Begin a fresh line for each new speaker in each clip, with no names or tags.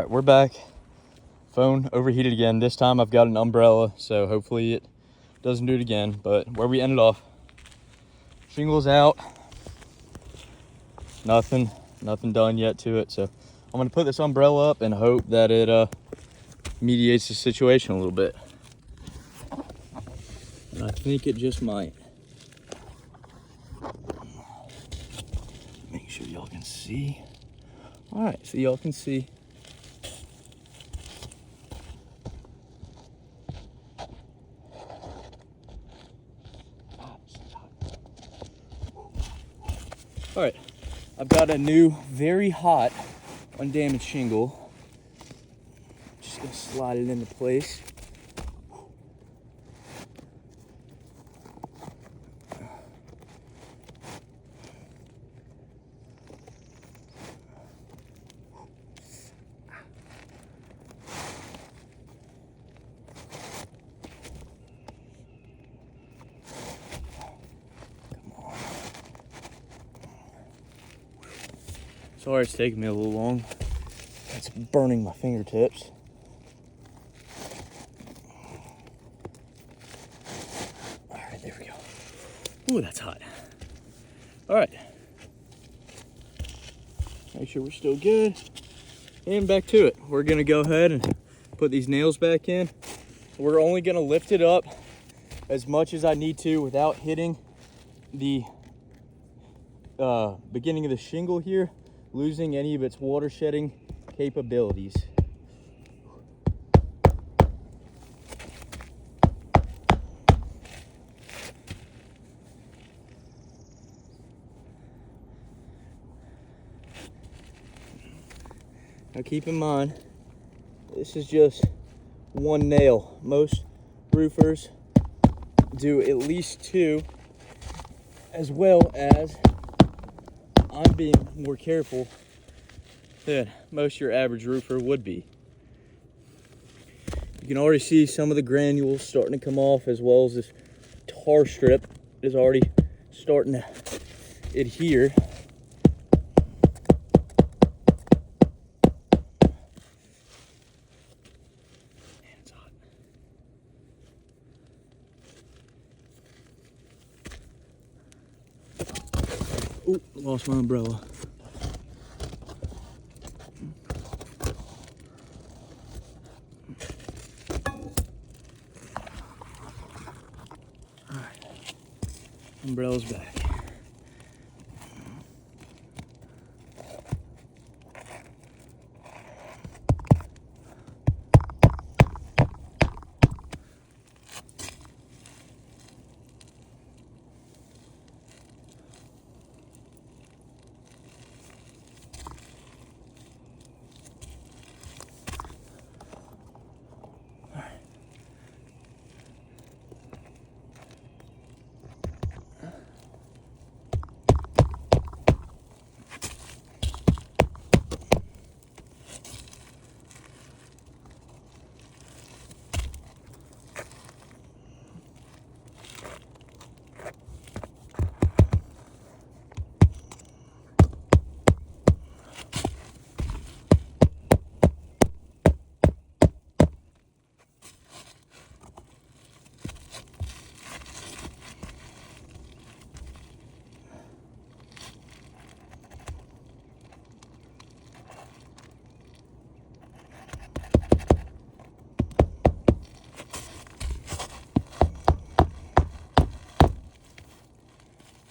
All right, we're back. Phone overheated again. This time I've got an umbrella, so hopefully it doesn't do it again. But where we ended off, shingles out, nothing done yet to it. So I'm gonna put this umbrella up and hope that it mediates the situation a little bit. And I think it just might. Make sure y'all can see. All right, so y'all can see. All right, I've got a new, very hot, undamaged shingle. Just gonna slide it into place. Sorry it's taking me a little long. It's burning my fingertips. All right, there we go. Ooh, that's hot. All right. Make sure we're still good. And back to it. We're gonna go ahead and put these nails back in. We're only gonna lift it up as much as I need to without hitting the beginning of the shingle here, losing any of its water shedding capabilities. Now keep in mind, this is just one nail. Most roofers do at least two, as well as I'm being more careful than most of your average roofer would be. You can already see some of the granules starting to come off, as well as this tar strip is already starting to adhere. Man, it's hot. Ooh, lost my umbrella. Umbrella's back.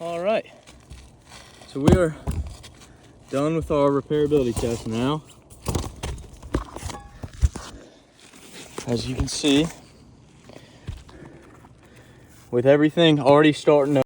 All right, so we are done with our repairability test now. As you can see, with everything already starting to